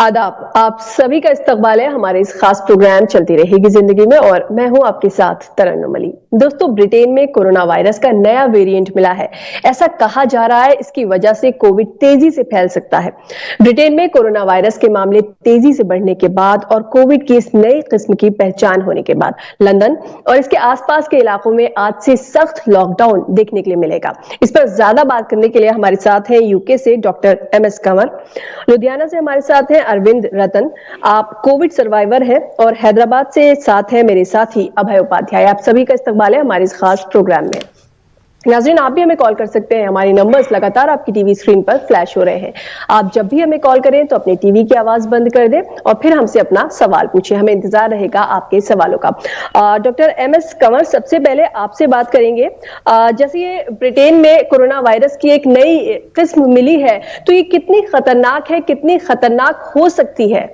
आदाब, आप सभी का इस्तकबाल है हमारे इस खास प्रोग्राम चलती रहेगी जिंदगी में और मैं हूं आपके साथ तरन्नुम अली। दोस्तों, ब्रिटेन में कोरोना वायरस का नया वेरिएंट मिला है। ऐसा कहा जा रहा है इसकी वजह से कोविड तेजी से फैल सकता है। ब्रिटेन में कोरोना वायरस के मामले तेजी से बढ़ने के बाद और कोविड की इस नई किस्म की पहचान होने के बाद लंदन और इसके आसपास के इलाकों में आज से सख्त लॉकडाउन देखने के लिए मिलेगा। इस पर ज्यादा बात करने के लिए हमारे साथ हैं यूके से डॉक्टर MS कंवर, लुधियाना से हमारे साथ हैं अरविंद रतन, आप कोविड सर्वाइवर हैं, और हैदराबाद से साथ है मेरे साथी अभय उपाध्याय। आप सभी का इस्तकबाल है हमारे इस खास प्रोग्राम में। नाज़रीन, आप भी हमें कॉल कर सकते हैं। हमारी नंबर्स लगातार आपकी टीवी स्क्रीन पर फ्लैश हो रहे हैं। आप जब भी हमें कॉल करें तो अपने टीवी की आवाज बंद कर दें और फिर हमसे अपना सवाल पूछें। हमें इंतजार रहेगा आपके सवालों का। डॉक्टर MS कंवर, सबसे पहले आपसे बात करेंगे। जैसे ये ब्रिटेन में कोरोना वायरस की एक नई किस्म मिली है, तो ये कितनी खतरनाक है, कितनी खतरनाक हो सकती है?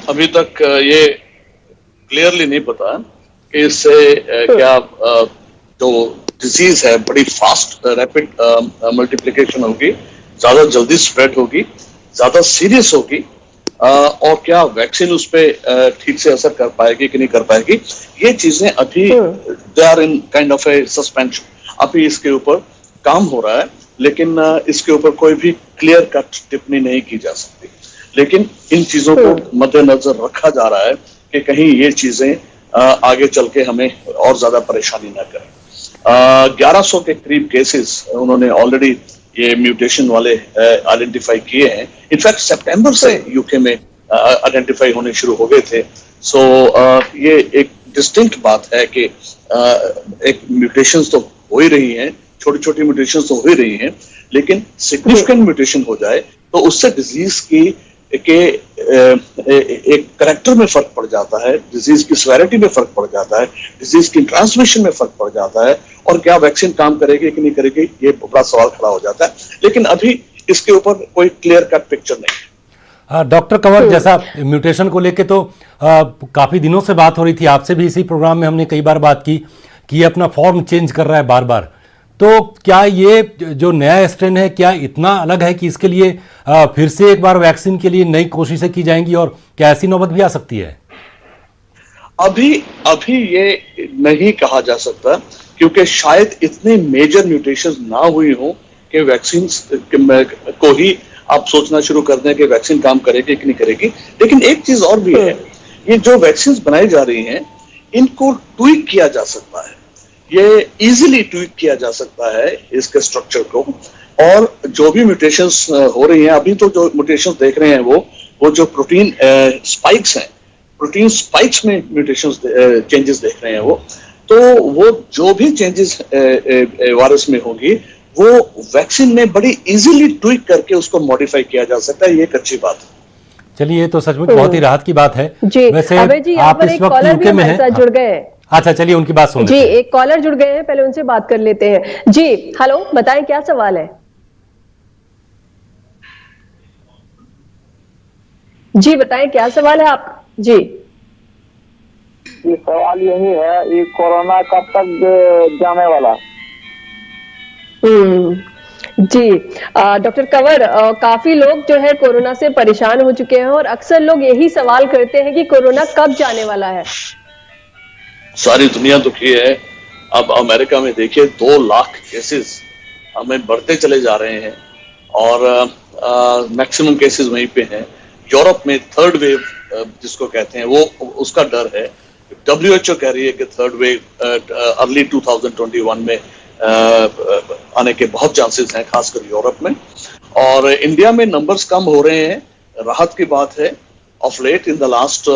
अभी तक ये क्लियरली नहीं पता कि इससे क्या जो डिजीज है बड़ी फास्ट रैपिड मल्टीप्लिकेशन होगी, ज्यादा जल्दी स्प्रेड होगी, ज्यादा सीरियस होगी, और क्या वैक्सीन उस पर ठीक से असर कर पाएगी कि नहीं कर पाएगी, ये चीजें अभी they are in kind of a suspension. अभी इसके ऊपर काम हो रहा है, लेकिन इसके ऊपर कोई भी क्लियर कट टिप्पणी नहीं की जा सकती। लेकिन इन चीजों को मद्देनजर रखा जा रहा है कि कहीं ये चीजें आगे चल के हमें और ज्यादा परेशानी न करें। 1100 के करीब केसेस उन्होंने ऑलरेडी ये म्यूटेशन वाले आइडेंटिफाई किए हैं। इनफैक्ट सितंबर से यूके में आइडेंटिफाई होने शुरू हो गए थे। सो ये एक डिस्टिंक्ट बात है कि एक म्यूटेशंस तो हो ही रही हैं, छोटी छोटी म्यूटेशंस तो हो ही रही हैं, लेकिन सिग्निफिकेंट म्यूटेशन हो जाए तो उससे डिजीज की के एक करैक्टर में फर्क पड़ जाता है, डिजीज की सिवियरिटी में फर्क पड़ जाता है, डिजीज की ट्रांसमिशन में फर्क पड़ जाता है, और क्या वैक्सीन काम करेगी कि नहीं करेगी, ये बड़ा सवाल खड़ा हो जाता है। लेकिन अभी इसके ऊपर कोई क्लियर कट पिक्चर नहीं। डॉक्टर कंवर, जैसा म्यूटेशन को लेके तो काफी दिनों से बात हो रही थी, आपसे भी इसी प्रोग्राम में हमने कई बार बात की कि ये अपना फॉर्म चेंज कर रहा है बार बार। तो क्या ये जो नया स्ट्रेन है, क्या इतना अलग है कि इसके लिए फिर से एक बार वैक्सीन के लिए नई कोशिशें की जाएंगी, और क्या ऐसी नौबत भी आ सकती है? अभी ये नहीं कहा जा सकता, क्योंकि शायद इतने मेजर म्यूटेशंस ना हुई हो कि वैक्सीन को ही आप सोचना शुरू कर दें कि वैक्सीन काम करेगी कि नहीं करेगी। लेकिन एक चीज और भी है, ये जो वैक्सीन बनाई जा रही हैं, इनको ट्वीक किया जा सकता है, ये इजीली ट्वीक किया जा सकता है इसके स्ट्रक्चर को। और जो भी म्यूटेशंस हो रही हैं, अभी तो जो म्यूटेशंस देख रहे हैं वो जो प्रोटीन स्पाइक्स हैं, प्रोटीन स्पाइक्स में म्यूटेशंस चेंजेस देख रहे हैं वो जो भी चेंजेस वायरस में होगी वो वैक्सीन में बड़ी इजीली ट्वीक करके उसको मॉडिफाई किया जा सकता है। ये एक अच्छी बात है। चलिए, ये तो सचमुच बहुत ही राहत की बात है। वैसे आप इस वक्त यूके में हैं, जुड़ गए हैं। अच्छा, चलिए उनकी बात सुन जी, एक कॉलर जुड़ गए हैं, पहले उनसे बात कर लेते हैं। जी हेलो, बताएं क्या सवाल है? जी बताएं क्या सवाल है आप? जी ये सवाल यही है, ये कोरोना कब तक जाने वाला? जी डॉक्टर कंवर, काफी लोग जो है कोरोना से परेशान हो चुके हैं और अक्सर लोग यही सवाल करते हैं कि कोरोना कब जाने वाला है। सारी दुनिया दुखी है। अब अमेरिका में देखिए 2 लाख केसेस हमें बढ़ते चले जा रहे हैं और मैक्सिमम केसेस वहीं पे हैं। यूरोप में थर्ड वेव जिसको कहते हैं वो उसका डर है। WHO कह रही है कि थर्ड वेव अर्ली 2021 में आने के बहुत चांसेस हैं, खासकर यूरोप में। और इंडिया में नंबर्स कम हो रहे हैं, राहत की बात है। Of late in the last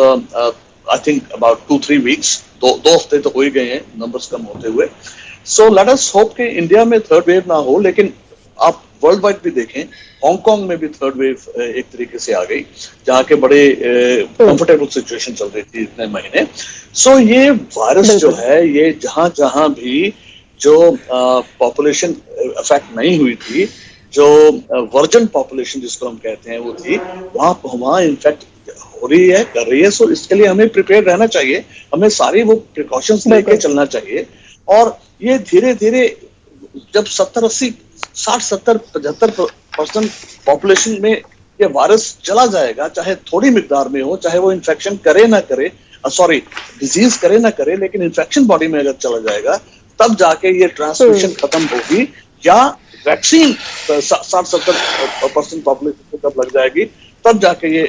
I think about 2-3 weeks, दो हफ्ते तो हो ही गए हैं नंबर्स कम होते हुए। सो लेट अस होप कि इंडिया में थर्ड वेव ना हो, लेकिन आप वर्ल्ड वाइड भी देखें, हांगकांग में भी थर्ड वेव एक तरीके से आ गई, जहाँ के बड़े कंफर्टेबल सिचुएशन चल रही थी इतने महीने। सो ये वायरस जो है, ये जहां भी जो पॉपुलेशन अफेक्ट नहीं हुई थी, जो वर्जन पॉपुलेशन जिसको हम कहते हैं वो थी, वहां इनफेक्ट हो रही है, कर रही है। सो इसके लिए हमें प्रिपेयर रहना चाहिए, हमें सारी वो प्रिकॉशंस लेके चलना चाहिए। और ये धीरे धीरे जब 70, 80, 60, 70, पर्सन पॉपुलेशन में ये वायरस चला जाएगा, चाहे थोड़ी मिकदार में हो, चाहे वो इन्फेक्शन करे ना करे, डिजीज करे ना करे, लेकिन इन्फेक्शन बॉडी में अगर चला जाएगा तब जाके ये ट्रांसमिशन खत्म होगी, या वैक्सीन 60-70% पॉपुलेशन को तब लग जाएगी, तब जाके ये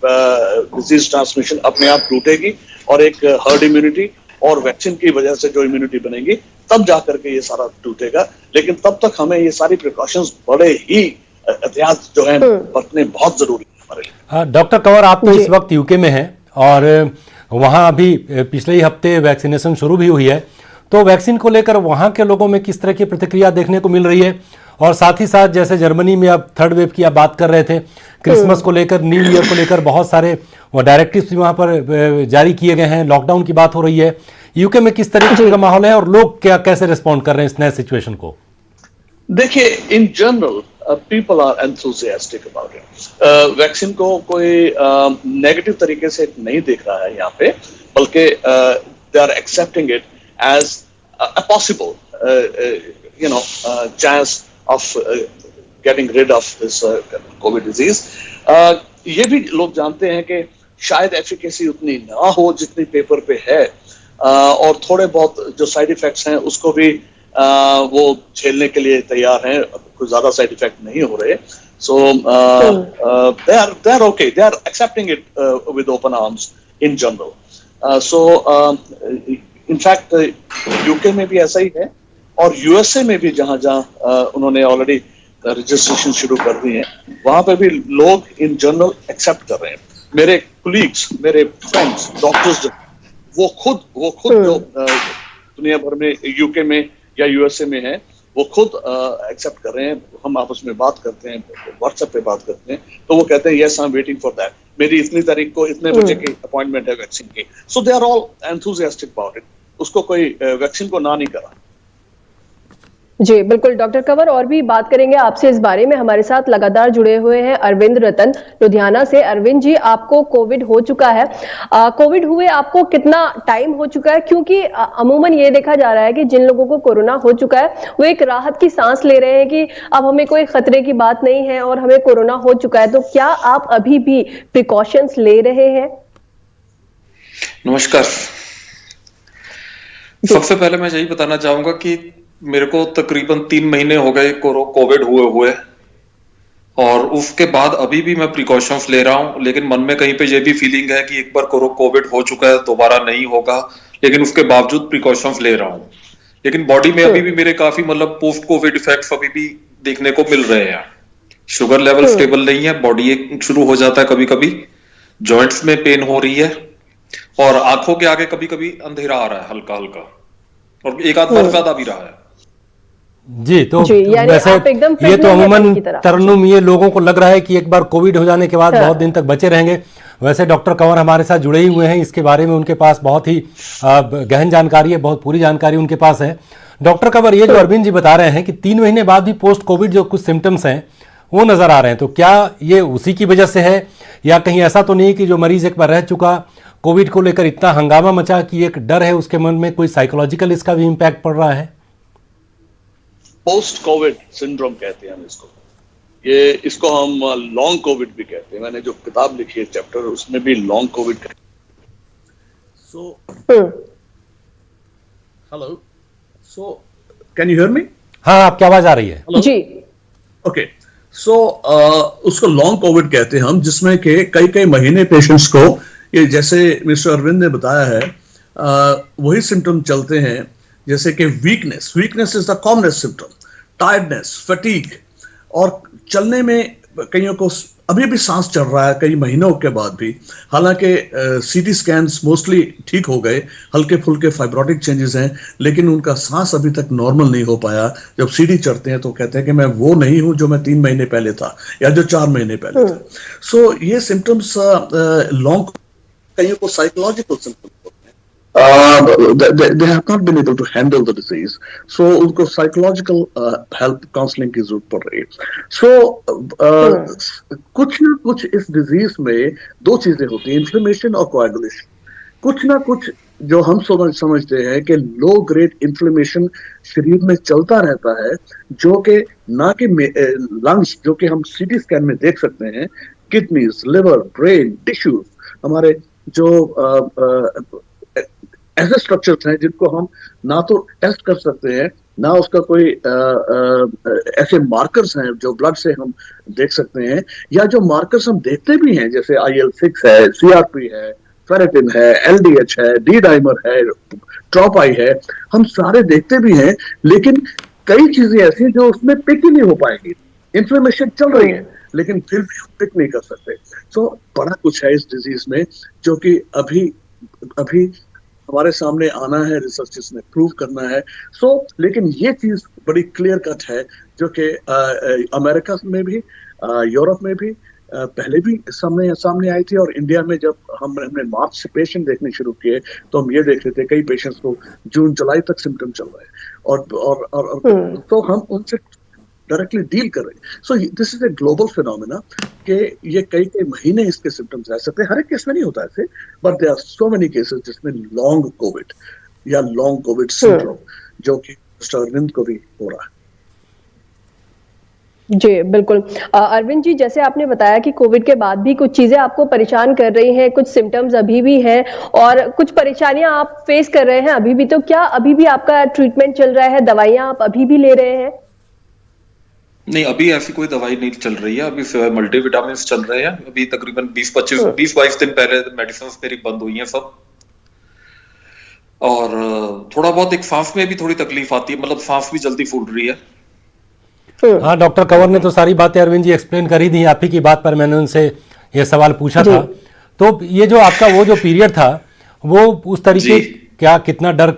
डिजीज ट्रांसमिशन अपने आप टूटेगी और एक हर्ड इम्यूनिटी और वैक्सीन की वजह से जो इम्यूनिटी बनेगी तब जाकर के ये सारा टूटेगा। लेकिन तब तक हमें ये सारी प्रिकॉशंस बड़े ही एहतियात जो है बरतने बहुत जरूरी है हमारे लिए। डॉक्टर कंवर, आप तो इस वक्त यूके में हैं और वहाँ अभी पिछले ही हफ्ते वैक्सीनेशन शुरू भी हुई है, तो वैक्सीन को लेकर वहाँ के लोगों में किस तरह की प्रतिक्रिया देखने को मिल रही है? और साथ ही साथ जैसे जर्मनी में अब थर्ड वेव की आप बात कर रहे थे, क्रिसमस को लेकर, न्यू ईयर को लेकर बहुत सारे वो डायरेक्टिव्स भी वहाँ पर जारी किए गए हैं, लॉकडाउन की बात हो रही है। यूके में किस तरीके का माहौल है और लोग क्या कैसे रिस्पॉन्ड कर रहे हैं इस नए सिचुएशन को? देखिए, in general people are enthusiastic about it. Vaccine को कोई नेगेटिव तरीके से नहीं देख रहा है यहाँ पे, बल्कि they are accepting it as a possible chance of getting rid of this COVID disease. ये भी लोग जानते हैं कि शायद एफिकेसी उतनी ना हो जितनी पेपर पे है, और थोड़े बहुत जो साइड इफेक्ट्स हैं उसको भी वो झेलने के लिए तैयार हैं, कुछ ज्यादा साइड इफेक्ट नहीं हो रहे। So they are okay, they are accepting it with open arms in general. So in fact UK में भी ऐसा ही है, और यूएसए में भी जहां जहां उन्होंने ऑलरेडी रजिस्ट्रेशन शुरू कर दी है, वहां पे भी लोग इन जनरल एक्सेप्ट कर रहे हैं। मेरे कुलीग्स, मेरे फ्रेंड्स, डॉक्टर्स, वो खुद जो दुनिया भर में यूके में या यूएसए में है, वो खुद एक्सेप्ट कर रहे हैं। हम आपस में बात करते हैं, व्हाट्सएप पे बात करते हैं, तो वो कहते हैं yes I am waiting for that, मेरी इतनी तारीख को इतने बजे की अपॉइंटमेंट है वैक्सीन की। So they are all enthusiastic about it. उसको कोई वैक्सीन को ना नहीं करा। जी बिल्कुल डॉक्टर कंवर, और भी बात करेंगे आपसे इस बारे में। हमारे साथ लगातार जुड़े हुए हैं अरविंद रतन लुधियाना से। अरविंद जी, आपको कोविड हो चुका है, कोविड हुए आपको कितना टाइम हो चुका है? क्योंकि अमूमन ये देखा जा रहा है कि जिन लोगों को कोरोना हो चुका है वो एक राहत की सांस ले रहे हैं कि अब हमें कोई खतरे की बात नहीं है और हमें कोरोना हो चुका है। तो क्या आप अभी भी प्रिकॉशंस ले रहे हैं? नमस्कार। सबसे पहले मैं यही बताना चाहूंगा कि मेरे को तकरीबन 3 महीने हो गए कोविड हुए और उसके बाद अभी भी मैं प्रिकॉशंस ले रहा हूं, लेकिन मन में कहीं पे ये भी फीलिंग है कि एक बार कोविड हो चुका है, दोबारा नहीं होगा, लेकिन उसके बावजूद प्रिकॉशंस ले रहा हूं। लेकिन बॉडी में अभी भी मेरे काफी पोस्ट कोविड इफेक्ट्स अभी भी देखने को मिल रहे हैं। शुगर लेवल स्टेबल नहीं है, बॉडी एक शुरू हो जाता है कभी कभी, जॉइंट्स में पेन हो रही है, और आंखों के आगे कभी कभी अंधेरा आ रहा है हल्का हल्का, और एक आध बार ज्यादा भी रहा है। जी, तो वैसे ये तो अमूमन तरन्नुम ये लोगों को लग रहा है कि एक बार कोविड हो जाने के बाद बहुत दिन तक बचे रहेंगे। वैसे डॉक्टर कंवर हमारे साथ जुड़े ही हुए हैं, इसके बारे में उनके पास बहुत ही गहन जानकारी है, बहुत पूरी जानकारी उनके पास है। डॉक्टर कंवर, ये जो अरविंद जी बता रहे हैं कि 3 महीने बाद भी पोस्ट कोविड जो कुछ सिम्टम्स हैं वो नजर आ रहे हैं, तो क्या ये उसी की वजह से है, या कहीं ऐसा तो नहीं कि जो मरीज एक बार रह चुका कोविड को लेकर इतना हंगामा मचा कि एक डर है उसके मन में, कोई साइकोलॉजिकल इसका भी इम्पैक्ट पड़ रहा है? पोस्ट कोविड सिंड्रोम कहते हैं हम इसको। इसको हम लॉन्ग कोविड भी कहते हैं। मैंने जो किताब लिखी है चैप्टर, उसमें भी लॉन्ग कोविड कहते हैं। So hello, so can you hear me? हाँ, आपकी आवाज आ रही है। Hello? जी ओके। सो उसको लॉन्ग कोविड कहते हैं हम, जिसमें के कई महीने पेशेंट्स को, ये जैसे मिस्टर अरविंद ने बताया है, वही सिम्टम चलते हैं, जैसे कि weakness is the commonest symptom, tiredness, fatigue, और चलने में कईयों को अभी भी सांस चढ़ रहा है कई महीनों के बाद भी। हालांकि सीटी स्कैन्स मोस्टली ठीक हो गए, हल्के फुल्के फाइब्रोटिक चेंजेस हैं, लेकिन उनका सांस अभी तक नॉर्मल नहीं हो पाया। जब सीटी चढ़ते हैं तो कहते हैं कि मैं वो नहीं हूं जो मैं 3 महीने पहले था या जो 4 महीने पहले था। सो ये सिम्टम्स लॉन्ग, कईयों को साइकोलॉजिकल सिम्टम्स होते हैं। They have not been able to handle the disease, so उनको psychological help counseling की जरूरत पड़ रही है। So कुछ ना कुछ इस डिजीज में 2 चीजें होती हैं, इन्फ्लेमेशन और कोएगुलेशन। कुछ ना कुछ जो हम समझते हैं कि लो ग्रेड इन्फ्लेमेशन शरीर में चलता रहता है, जो कि ना कि लंग्स, जो कि हम सीटी स्कैन में देख सकते हैं, किडनीज, लिवर, ब्रेन, टिश्यूज, हमारे जो ऐसे स्ट्रक्चर्स हैं जिनको हम ना तो टेस्ट कर सकते हैं, ना उसका कोई ऐसे मार्कर्स हैं जो ब्लड से हम देख सकते हैं, या जो मार्कर्स हम देखते भी हैं जैसे IL-6 है, CRP है, फेरेटिन है, LDH है, डी डाइमर है, ट्रॉपाई है, हम सारे देखते भी हैं, लेकिन कई चीजें ऐसी जो उसमें पिक ही नहीं हो पाएंगी। इन्फ्लेमेशन चल रही है लेकिन फिर भी हम पिक नहीं कर सकते। सो बड़ा कुछ है इस डिजीज में जो कि अभी हमारे सामने आना है, रिसर्चेस ने प्रूव करना है। लेकिन ये चीज बड़ी क्लियर कट है जो कि अमेरिका में भी, यूरोप में भी पहले भी सामने आई थी, और इंडिया में जब हमने मार्च से पेशेंट देखने शुरू किए तो हम ये देख रहे थे कई पेशेंट्स को जून जुलाई तक सिम्टम चल रहे हैं, और तो हम उनसे डायरेक्टली डील कर रहे हैं। So this is a global phenomena कि ये कई महीने इसके सिम्टम्स रह सकते हैं। हर एक केस में नहीं होता ऐसे, but there are so many cases जिसमें लॉन्ग कोविड या लॉन्ग कोविड सिंड्रोम, जो कि मिस्टर अरविंद को भी हो रहा है। जी बिल्कुल। अरविंद जी, जैसे आपने बताया कि कोविड के बाद भी कुछ चीजें आपको परेशान कर रही हैं, कुछ सिम्टम्स अभी भी हैं और कुछ परेशानियां आप फेस कर रहे हैं अभी भी, तो क्या अभी भी आपका ट्रीटमेंट चल रहा है, दवाइयां आप अभी भी ले रहे हैं? नहीं, अभी ऐसी कोई दवाई नहीं चल रही है, अभी मल्टीविटामिन चल रहे हैं। अभी तकरीबन 20-22 दिन पहले मेडिसिन मेरी बंद हुई हैं सब, और थोड़ा बहुत एक सांस में भी थोड़ी तकलीफ आती है, मतलब सांस भी जल्दी फूल रही है। हाँ, डॉक्टर कंवर ने तो सारी बातें अरविंद जी एक्सप्लेन कर ही दी। आप ही की बात पर मैंने उनसे ये सवाल पूछा था। तो ये जो आपका वो जो पीरियड था वो उस तरीके, क्या कितना डर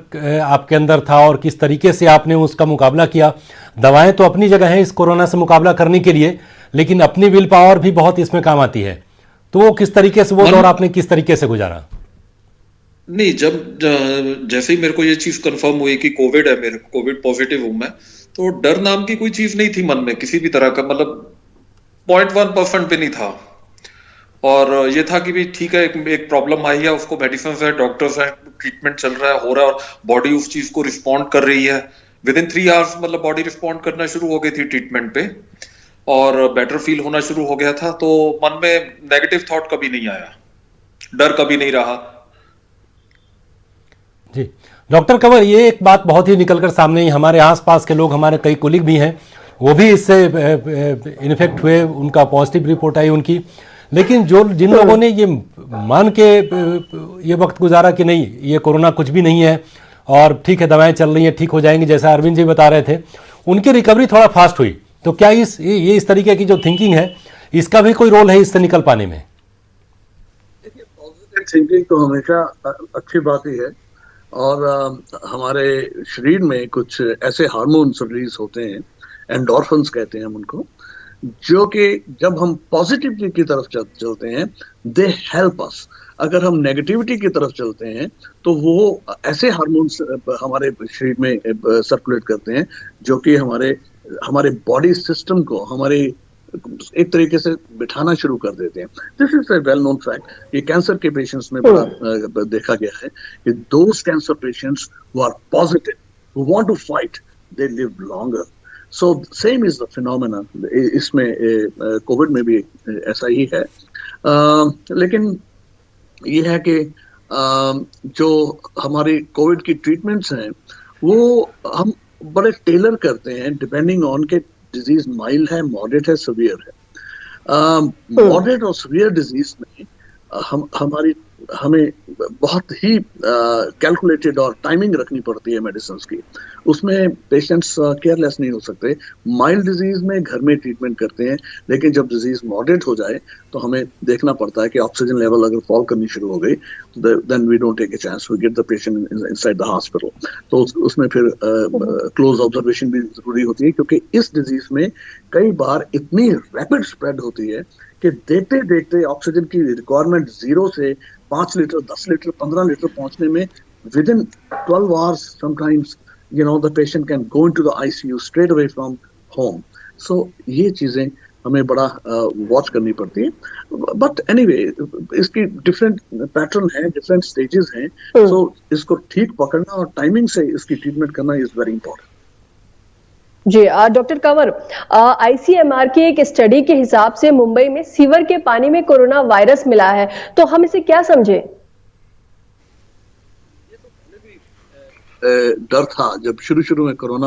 आपके अंदर था और किस तरीके से आपने उसका मुकाबला किया? दवाएं तो अपनी जगह हैं इस कोरोना से मुकाबला करने के लिए, लेकिन अपनी विल पावर भी बहुत इसमें काम आती है। तो वो किस तरीके से, वो दौर आपने किस तरीके से गुजारा? नहीं, जब जैसे ही मेरे को ये चीज कंफर्म हुई कि कोविड है, मेरे कोविड पॉजिटिव हूं मैं, तो डर नाम की कोई चीज नहीं थी मन में किसी भी तरह का, मतलब 0.1% भी नहीं था। और ये था कि भी ठीक है, एक प्रॉब्लम आई है, उसको मेडिसिन है, डॉक्टर्स है, ट्रीटमेंट चल रहा है, हो रहा है, और बॉडी उस चीज को रिस्पॉन्ड कर रही है। विद इन 3 आवर्स मतलब बॉडी रिस्पॉन्ड करना शुरू हो गई थी ट्रीटमेंट पे, और बेटर फील होना शुरू हो गया था। तो मन में नेगेटिव थॉट कभी नहीं आया, डर कभी नहीं रहा। जी डॉक्टर कंवर, ये एक बात बहुत ही निकलकर सामने ही, हमारे आसपास के लोग, हमारे कई कोलिग भी हैं, वो भी इससे इन्फेक्ट हुए, उनका पॉजिटिव रिपोर्ट आई उनकी। लेकिन जिन लोगों ने ये मान के ये वक्त गुजारा कि नहीं ये कोरोना कुछ भी नहीं है और ठीक है, दवाएं चल रही हैं, ठीक हो जाएंगे, जैसा अरविंद जी बता रहे थे, उनकी रिकवरी थोड़ा फास्ट हुई। तो क्या इस तरीके की जो थिंकिंग है, इसका भी कोई रोल है इससे निकल पाने में? देखिए, पॉजिटिव थिंकिंग तो हमेशा अच्छी बात ही है, और हमारे शरीर में कुछ ऐसे हार्मोन्स रिलीज होते हैं, एंडोर्फिन्स कहते हैं हम उनको, जो कि जब हम पॉजिटिविटी की तरफ चलते हैं, दे हेल्प अस। अगर हम नेगेटिविटी की तरफ चलते हैं तो वो ऐसे हार्मोन्स हमारे शरीर में सर्कुलेट करते हैं जो कि हमारे बॉडी सिस्टम को हमारे एक तरीके से बिठाना शुरू कर देते हैं। This is a well known fact. ये कैंसर के पेशेंट्स में बड़ा देखा गया है कि those cancer patients who are positive, who want to fight, they live longer. So same is the phenomena. इसमें कोविड में भी ऐसा ही है, लेकिन ये है कि जो हमारी कोविड की ट्रीटमेंट्स हैं वो हम बड़े टेलर करते हैं डिपेंडिंग ऑन के डिजीज माइल्ड है, मॉडरेट है, सीवियर है। मॉडरेट और सीवियर डिजीज में हमें बहुत ही कैलकुलेटेड और टाइमिंग रखनी पड़ती है मेडिसिन की। उसमें पेशेंट्स केयरलेस नहीं हो सकते। माइल्ड डिजीज में घर में ट्रीटमेंट करते हैं, लेकिन जब डिजीज मॉडरेट हो जाए तो हमें देखना पड़ता है कि ऑक्सीजन लेवल अगर फॉल करनी शुरू हो गई, then we don't take a chance, we get the patient inside the hospital. तो उसमें फिर क्लोज ऑब्जर्वेशन भी जरूरी होती है, क्योंकि इस डिजीज में कई बार इतनी रैपिड स्प्रेड होती है कि देखते देखते ऑक्सीजन की रिक्वायरमेंट 0 से 5 लीटर, 10 लीटर, 15 लीटर पहुंचने में with in 12 hours sometimes the patient can go into the ICU straight away from home. So ये चीजें हमें बड़ा वॉच करनी पड़ती है। बट एनीवे इसकी डिफरेंट पैटर्न है, डिफरेंट स्टेजेस हैं, सो इसको ठीक पकड़ना और टाइमिंग से इसकी ट्रीटमेंट करना इज वेरी इंपॉर्टेंट। जी डॉक्टर कंवर, आईसीएमआर की एक स्टडी के हिसाब से मुंबई में सीवर के पानी में कोरोना वायरस मिला है, तो हम इसे क्या समझे? डर था जब शुरू में कोरोना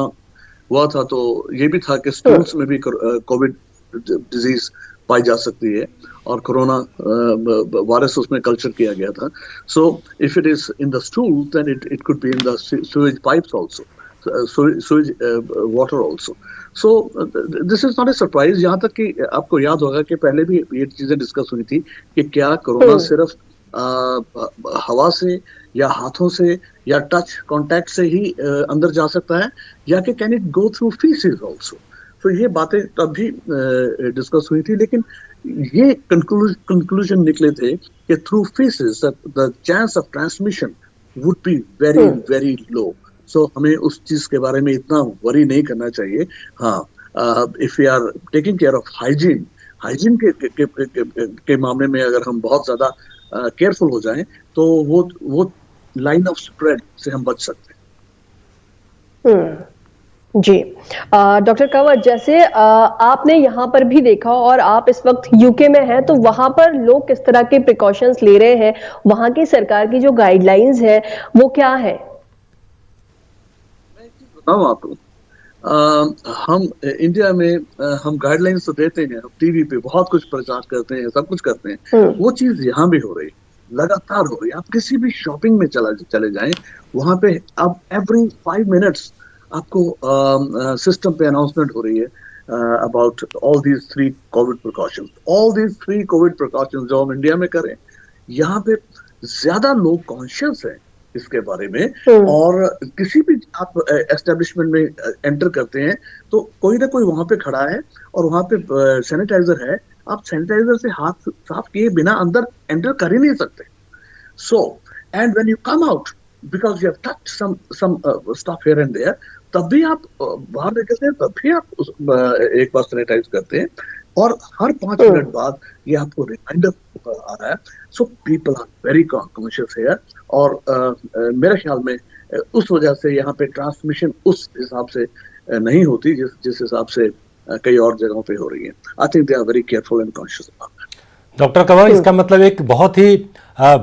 हुआ था, तो ये भी था कि स्टूल्स में भी कोविड डिजीज पाई जा सकती है और कोरोना वायरस उसमें कल्चर किया गया था। So if it is in the stool then it could be in the sewage pipes also, sewage water also. So this is not a surprise। यहाँ तक कि आपको याद होगा कि पहले भी ये चीजें डिस्कस हुई थी कि क्या कोरोना सिर्फ हवा से या हाथों से या टच कांटेक्ट से ही अंदर जा सकता है, या कि can it go through faeces also. तो ये बातें तब भी डिस्कस हुई थी, लेकिन ये कंक्लूजन निकले थे कि through faeces the chance of transmission would be very very low. So हमें उस चीज के बारे में इतना वरी नहीं करना चाहिए। हाँ, if you are taking care of hygiene के मामले में अगर हम बहुत ज्यादा केयरफुल हो जाएं तो वो लाइन ऑफ स्प्रेड से हम बच सकते हैं। जी डॉक्टर कंवर, जैसे आपने यहाँ पर भी देखा और आप इस वक्त यूके में हैं, तो वहां पर लोग किस तरह के प्रिकॉशंस ले रहे हैं? वहां की सरकार की जो गाइडलाइंस है वो क्या है? मैं एक चीज बताऊं आपको, हम इंडिया में हम गाइडलाइंस तो देते हैं, टीवी पे बहुत कुछ प्रचार करते हैं, सब कुछ करते हैं, वो चीज यहाँ भी हो रही है, लगातार हो रही है। आप किसी भी शॉपिंग में चले जाएं, वहां पे अब एवरी 5 मिनट्स आपको सिस्टम पे अनाउंसमेंट हो रही है about all these 3 Covid precautions. All these 3 Covid precautions जो हम इंडिया में करें, यहाँ पे ज्यादा लोग कॉन्शियस हैं इसके बारे में। और किसी भी आप एस्टेब्लिशमेंट में एंटर करते हैं तो कोई ना कोई वहां पे खड़ा है और वहां पे सैनिटाइजर है, आप सैनिटाइजर से हाथ साफ किए बिना अंदर एंटर कर ही नहीं सकते। So and when you come out because you have touched some stuff here and there, तब भी आप बाहर निकलते हैं, तब भी आप एक बार सैनिटाइज करते हैं और हर 5 मिनट बाद ये आपको रिमाइंडर आ रहा है। So people are very conscious here और मेरे ख्याल में उस वजह से यहाँ पे ट्रांसमिशन उस हिसाब से नहीं होती जिस हिसाब से कई और जगहों पे हो रही है। I think they are very careful and conscious about that. Doctor Kanwar, इसका मतलब एक बहुत ही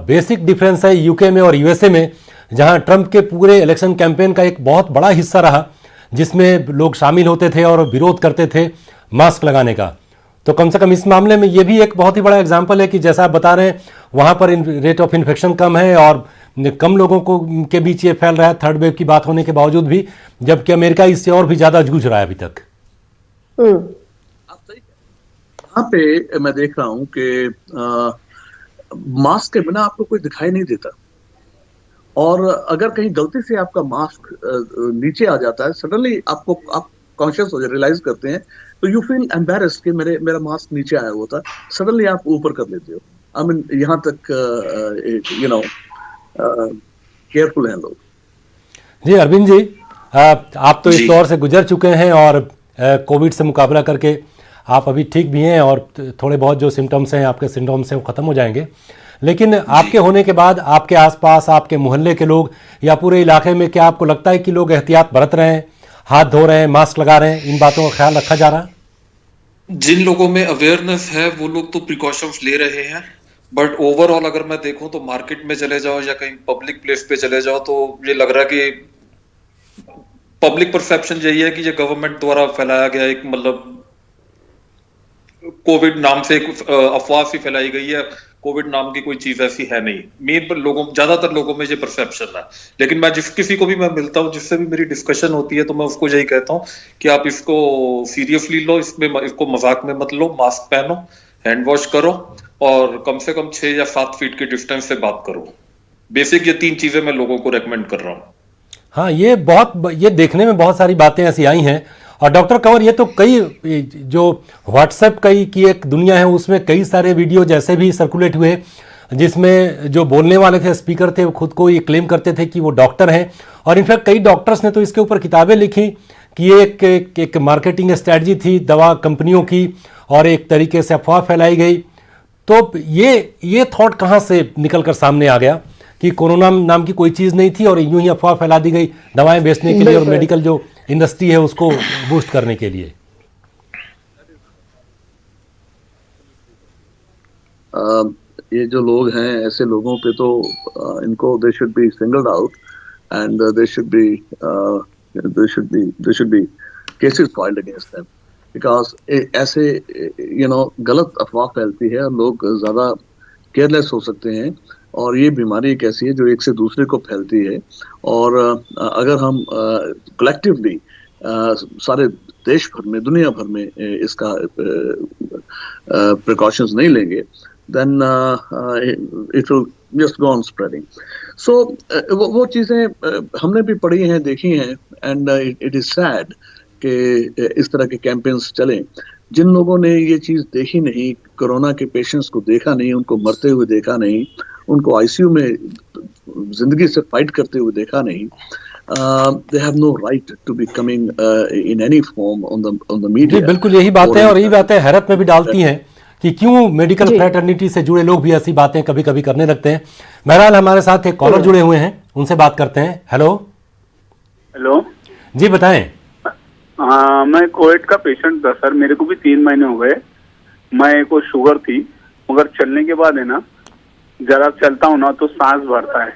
बेसिक डिफरेंस है यूके में और यूएसए में, जहां ट्रंप के पूरे इलेक्शन कैंपेन का एक बहुत बड़ा हिस्सा रहा जिसमें लोग शामिल होते थे और विरोध करते थे मास्क लगाने का। तो कम से कम इस मामले में ये भी एक बहुत ही बड़ा एग्जाम्पल है कि जैसा आप बता रहे हैं वहाँ पर रेट ऑफ इन्फेक्शन कम है और कम लोगों को के बीच ये फैल रहा है, थर्ड वेव की बात होने के बावजूद भी, जबकि अमेरिका इससे और भी ज़्यादा जूझ रहा है अभी तक। आप सही, यहाँ पे मैं देख रहा हूँ कि मास्क के बिना आपको कोई दिखाई नहीं देता, और अगर कहीं गलती से आपका मास्क नीचे आ जाता है, सडनली आप कॉन्शियस हो जाए, रियलाइज करते हैं, तो यू फील एम्बैरेस्ड कि मेरा मास्क नीचे आया हुआ था, सडनली आप ऊपर कर लेते हो। आई मीन यहाँ तक यू नो केयरफुल हैं लोग। जी अरविंद जी, आप तो इस दौर से गुजर चुके हैं और कोविड से मुकाबला करके आप अभी ठीक भी हैं और थोड़े बहुत जो सिम्टम्स हैं, आपके सिम्टम्स हैं, वो ख़त्म हो जाएंगे। लेकिन आपके होने के बाद आपके आसपास, आपके मोहल्ले के लोग या पूरे इलाके में, क्या आपको लगता है कि लोग एहतियात बरत रहे हैं, हाथ धो रहे हैं, मास्क लगा रहे हैं, इन बातों का ख्याल रखा जा रहा है? जिन लोगों में अवेयरनेस है वो लोग तो प्रिकॉशंस ले रहे हैं, बट ओवरऑल अगर मैं देखूं तो मार्केट में चले जाओ या कहीं पब्लिक प्लेस पे चले जाओ तो ये लग रहा है कि पब्लिक परसेप्शन यही है कि ये गवर्नमेंट द्वारा फैलाया गया एक, मतलब कोविड नाम से एक अफवाह सी फैलाई गई है। कोविड नाम की कोई चीज ऐसी है नहीं। ज्यादातर लोगों में ये परसेप्शन है। लेकिन मैं किसी को भी मैं मिलता हूँ, जिससे भी मेरी डिस्कशन होती है, तो मैं उसको यही कहता हूँ कि आप इसको सीरियसली लो, इसको मजाक में मत लो, मास्क पहनो, हैंड वॉश करो और कम से कम 6 या 7 फीट की डिस्टेंस से बात करो। बेसिक ये 3 चीजें मैं लोगों को रेकमेंड कर रहा हूँ। हाँ, ये देखने में बहुत सारी बातें ऐसी आई हैं। और डॉक्टर कंवर, ये तो कई जो व्हाट्सएप की एक दुनिया है, उसमें कई सारे वीडियो जैसे भी सर्कुलेट हुए जिसमें जो बोलने वाले थे, स्पीकर थे, वो खुद को ये क्लेम करते थे कि वो डॉक्टर हैं। और इनफैक्ट कई डॉक्टर्स ने तो इसके ऊपर किताबें लिखी कि एक मार्केटिंग स्ट्रैटेजी थी दवा कंपनियों की और एक तरीके से अफवाह फैलाई गई। तो ये थॉट कहाँ से निकल कर सामने आ गया कि कोरोना नाम की कोई चीज़ नहीं थी और यूं ही अफवाह फैला दी गई दवाएं बेचने के लिए और मेडिकल जो इंडस्ट्री है उसको बूस्ट करने के लिए? ये जो लोग हैं, ऐसे लोगों पे तो इनको they should be singled out and they should be cases filed against them, because ऐसे गलत अफवाह फैलती है और लोग ज्यादा केयरलेस हो सकते हैं। और ये बीमारी एक ऐसी है जो एक से दूसरे को फैलती है, और अगर हम कलेक्टिवली सारे देश भर में, दुनिया भर में इसका प्रिकॉशंस नहीं लेंगे, then it will just go on spreading. So वो चीजें हमने भी पढ़ी हैं, देखी हैं, and it is sad कि इस तरह के कैंपेन्स चलें। जिन लोगों ने ये चीज देखी नहीं, कोरोना के पेशेंट्स को देखा नहीं, उनको मरते हुए देखा नहीं, उनको आईसीयू में जिंदगी से फाइट करते हुए देखा नहीं, they have no right to be coming in any form on the media. बिल्कुल यही बातें, और यही बातें हैरत में भी डालती हैं कि क्यों मेडिकल फ्रेटर्निटी से जुड़े लोग भी ऐसी बातें कभी कभी करने लगते हैं। बहरहाल हमारे साथ एक कॉलर जुड़े हुए हैं, उनसे बात करते हैं। हेलो जी, बताएं। हाँ, मैं कोविड का पेशेंट था सर, मेरे को भी 3 महीने हो गए। मैं को शुगर थी, मगर चलने के बाद है ना, जरा चलता हूँ ना तो सांस भरता है,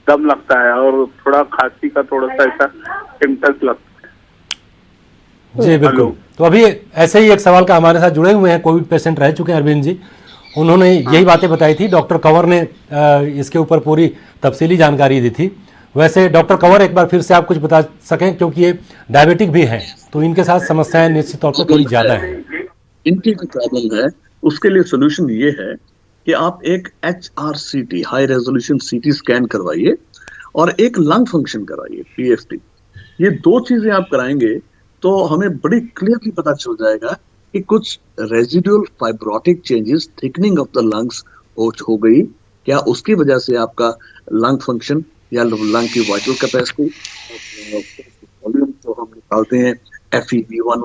दम लगता है और थोड़ा खांसी का थोड़ा सा ऐसा सिम्टम्स लगता है। जी बिल्कुल। तो अभी ऐसे ही एक सवाल का हमारे साथ जुड़े हुए हैं, कोविड पेशेंट रह चुके हैं अरविंद जी, उन्होंने यही बातें बताई थी। डॉक्टर कंवर ने इसके ऊपर पूरी तफसीली जानकारी दी थी। वैसे डॉक्टर कंवर, एक बार फिर से आप कुछ बता सकें, क्योंकि ये डायबिटिक भी हैं तो इनके साथ समस्याएं निश्चित तौर पर थोड़ी ज्यादा है। इनकी जो प्रॉब्लम है उसके लिए सोल्यूशन ये है कि आप एक HRCT, high resolution CT scan करवाइए और एक लंग फंक्शन कराइए, PFT। ये 2 चीजें आप कराएंगे तो हमें बड़ी क्लियरली पता चल जाएगा कि कुछ residual fibrotic changes, thickening of the lungs हो गई क्या, उसकी वजह से आपका लंग फंक्शन या लंग की वाइटल कैपेसिटी, वॉल्यूम जो हम निकालते हैं FEV1,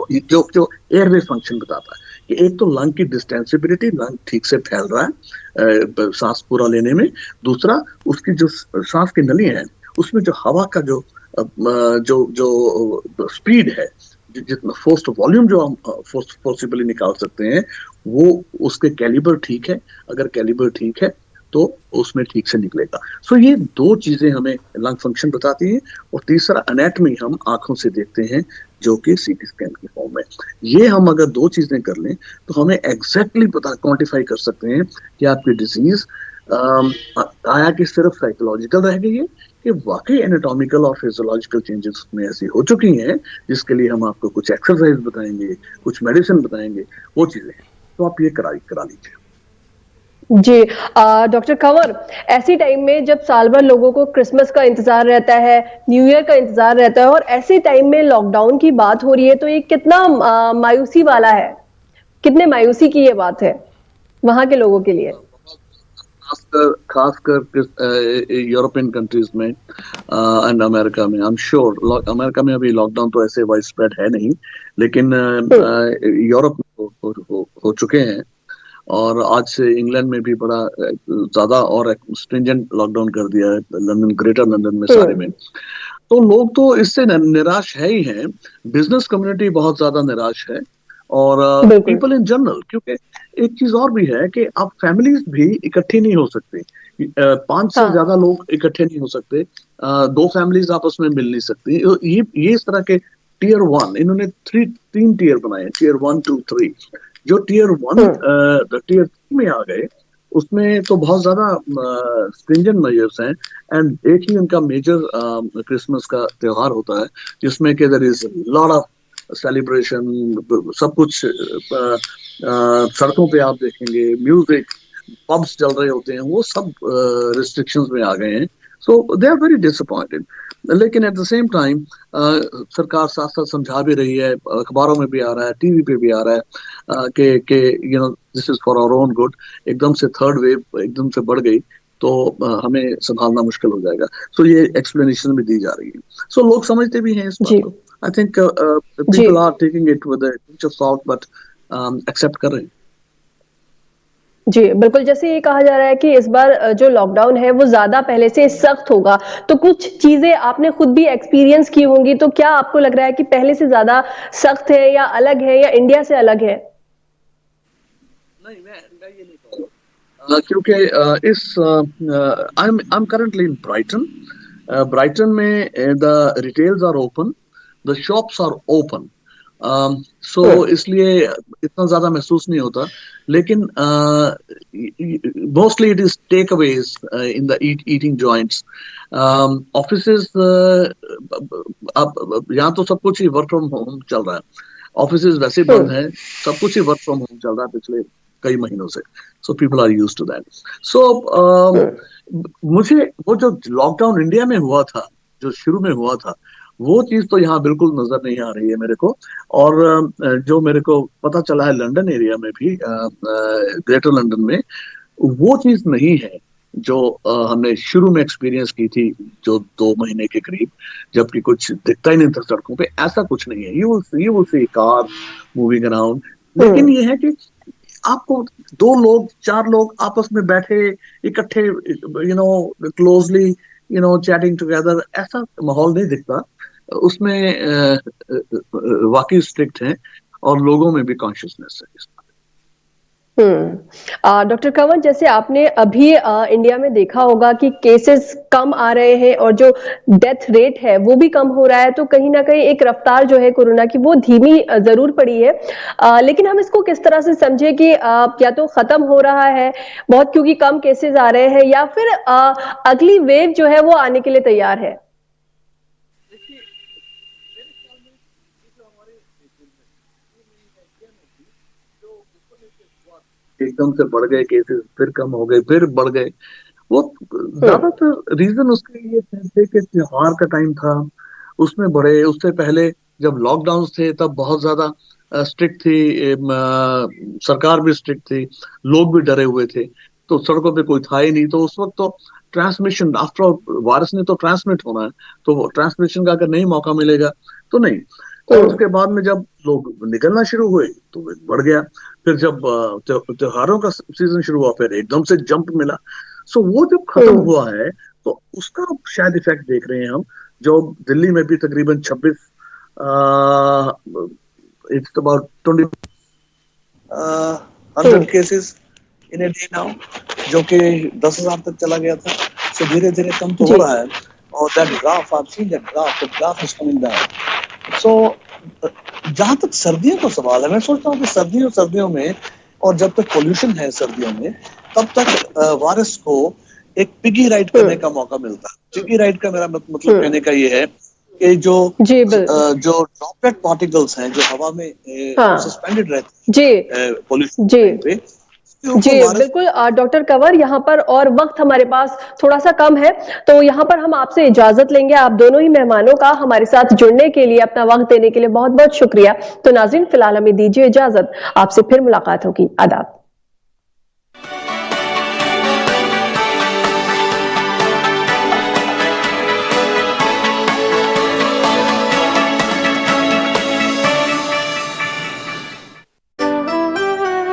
जो एयरवे फंक्शन बताता है कि एक तो लंग की डिस्टेंसिबिलिटी, लंग ठीक से फैल रहा है सांस पूरा लेने में, दूसरा उसकी जो सांस की नली है उसमें जो हवा का जो स्पीड है, जितना फोर्स्ड वॉल्यूम जो हम फोर्सिबली निकाल सकते हैं, वो उसके कैलिबर ठीक है। अगर कैलिबर ठीक है तो उसमें ठीक से निकलेगा। सो ये 2 चीजें हमें लंग फंक्शन बताती हैं, और तीसरा एनाटॉमी हम आंखों से देखते हैं जो कि CT स्कैन की फॉर्म में। ये हम अगर 2 चीजें कर लें तो हमें एग्जैक्टली पता, क्वांटिफाई कर सकते हैं कि आपकी डिजीज आया कि सिर्फ साइकोलॉजिकल रह गई है कि वाकई एनाटॉमिकल और फिजियोलॉजिकल चेंजेस में ऐसी हो चुकी हैं, जिसके लिए हम आपको कुछ एक्सरसाइज बताएंगे, कुछ मेडिसिन बताएंगे, वो चीजें। तो आप ये करा लीजिए। जी डॉक्टर कंवर, ऐसी टाइम में जब साल भर लोगों को क्रिसमस का इंतजार रहता है, न्यू ईयर का इंतजार रहता है, और ऐसे टाइम में लॉकडाउन की बात हो रही है, तो ये कितना मायूसी वाला है, कितने मायूसी की ये बात है वहां के लोगों के लिए, खासकर यूरोपियन कंट्रीज में एंड अमेरिका में। आई एम श्योर अमेरिका में अभी लॉकडाउन तो ऐसे वाइड स्प्रेड है नहीं, लेकिन यूरोप में हो चुके हैं, और आज से इंग्लैंड में भी बड़ा ज्यादा और स्ट्रिंजेंट लॉकडाउन कर दिया है, लंदन, ग्रेटर लंदन में सारे में। तो लोग तो इससे निराश है ही हैं, बिजनेस कम्युनिटी बहुत ज्यादा निराश है, और पीपल इन जनरल, क्योंकि एक चीज और भी है कि अब फैमिलीज भी इकट्ठी नहीं हो सकती, 5 से ज्यादा लोग इकट्ठे नहीं हो सकते, 2 फैमिलीज आपस में मिल नहीं सकती। ये इस तरह के टियर 1, इन्होंने 3 टियर बनाए, टियर 1, 2, 3। जो टियर 1 टियर 3 में आ गए, उसमें तो बहुत ज्यादा स्ट्रिंजेंट मेजर्स हैं, एंड एक ही उनका मेजर क्रिसमस का त्योहार होता है, जिसमें कि there is lot of celebration, सब कुछ सड़कों पे आप देखेंगे, म्यूजिक, पब्स चल रहे होते हैं, वो सब रिस्ट्रिक्शंस में आ गए हैं। सो दे आर वेरी डिसअपॉइंटेड। लेकिन एट द सेम टाइम सरकार साथ साथ समझा भी रही है, अखबारों में भी आ रहा है, टीवी पे भी आ रहा है कि you know this is for our own good. एकदम से 3rd वेव एकदम से बढ़ गई तो हमें संभालना मुश्किल हो जाएगा। सो ये एक्सप्लेनेशन भी दी जा रही है, सो लोग समझते भी हैं इस बात को। I think people are taking it with a pinch of salt, but accept कर रहे हैं। जी, बिल्कुल, जैसे ये कहा जा रहा है कि इस बार जो लॉकडाउन है वो ज़्यादा पहले से सख्त होगा, तो कुछ चीज़ें आपने खुद भी एक्सपीरियंस की होंगी, तो क्या आपको लग रहा है कि पहले से ज़्यादा सख्त है या अलग है या इंडिया से अलग है? नहीं, मैं ये नहीं कहूँगा, क्योंकि I am currently in Brighton. Brighton में the retails are open, the shops are open, so इसलिए इतना ज्यादा महसूस नहीं होता, लेकिन mostly it is takeaways in the eating joints. Offices, अब यहाँ तो सब कुछ ही वर्क फ्रॉम होम चल रहा है, ऑफिसेस वैसे बंद हैं, सब कुछ ही वर्क फ्रॉम होम चल रहा है पिछले कई महीनों से, so people are used to that. So मुझे वो जो लॉकडाउन इंडिया में हुआ था, जो शुरू में हुआ था, वो चीज तो यहाँ बिल्कुल नजर नहीं आ रही है मेरे को। और जो मेरे को पता चला है लंदन एरिया में भी, ग्रेटर लंदन में, वो चीज नहीं है जो हमने शुरू में एक्सपीरियंस की थी, जो 2 महीने के करीब, जबकि कुछ दिखता ही नहीं था सड़कों पे, ऐसा कुछ नहीं है। You will see car moving around, लेकिन ये है कि आपको 2 लोग 4 लोग आपस में बैठे इकट्ठे, क्लोजली, चैटिंग टुगेदर, ऐसा माहौल नहीं दिखता। उसमें वाकई स्ट्रिक्ट हैं और लोगों में भी कॉन्शियसनेस है इस डॉक्टर कंवर, जैसे आपने अभी इंडिया में देखा होगा कि केसेस कम आ रहे हैं और जो डेथ रेट है वो भी कम हो रहा है, तो कहीं ना कहीं एक रफ्तार जो है कोरोना की वो धीमी जरूर पड़ी है, लेकिन हम इसको किस तरह से समझे कि या तो खत्म हो रहा है बहुत क्योंकि कम केसेस आ रहे हैं, या फिर अगली वेव जो है वो आने के लिए तैयार है? एकदम से बढ़ गए केसेस, फिर कम हो गए, फिर बढ़ गए। वो ज्यादातर रीजन उसके ये थे कि त्योहार का टाइम था, उसमें बढ़े। उससे पहले जब लॉकडाउन थे तब बहुत ज्यादा स्ट्रिक्ट थी, सरकार भी स्ट्रिक्ट थी, लोग भी डरे हुए थे, तो सड़कों पे कोई था ही नहीं। तो उस वक्त तो ट्रांसमिशन, आफ्टर ऑल वायरस ने तो ट्रांसमिट होना है, तो ट्रांसमिशन का अगर नहीं मौका मिलेगा तो नहीं। और उसके बाद में जब लोग निकलना शुरू हुए तो बढ़ गया। फिर जब त्योहारों का सीजन शुरू हुआ, फिर एकदम से जंप मिला। सो वो जब खत्म हुआ है तो उसका शायद इफेक्ट देख रहे हैं हम, जो दिल्ली में भी तकरीबन 26 it's about 100 cases in a day now, जो कि 10,000 तक चला गया था। सो धीरे धीरे कम तो हो रहा है, और that graph, I have seen that graph is coming down. So जहां तक सर्दियों का सवाल है, मैं सोचता हूँ कि सर्दियों में, और जब तक पोल्यूशन है सर्दियों में, तब तक वायरस को एक पिगी राइड करने का मौका मिलता है। पिगी राइड का मेरा मतलब कहने का ये है कि जो ड्रॉपलेट पार्टिकल्स हैं जो हवा में सस्पेंडेड रहते हैं पोल्यूशन पे। जी बिल्कुल डॉक्टर कंवर, यहाँ पर और वक्त हमारे पास थोड़ा सा कम है, तो यहाँ पर हम आपसे इजाजत लेंगे। आप दोनों ही मेहमानों का हमारे साथ जुड़ने के लिए, अपना वक्त देने के लिए बहुत बहुत शुक्रिया। तो नाज़रीन, फिलहाल हमें दीजिए इजाजत, आपसे फिर मुलाकात होगी। आदाब।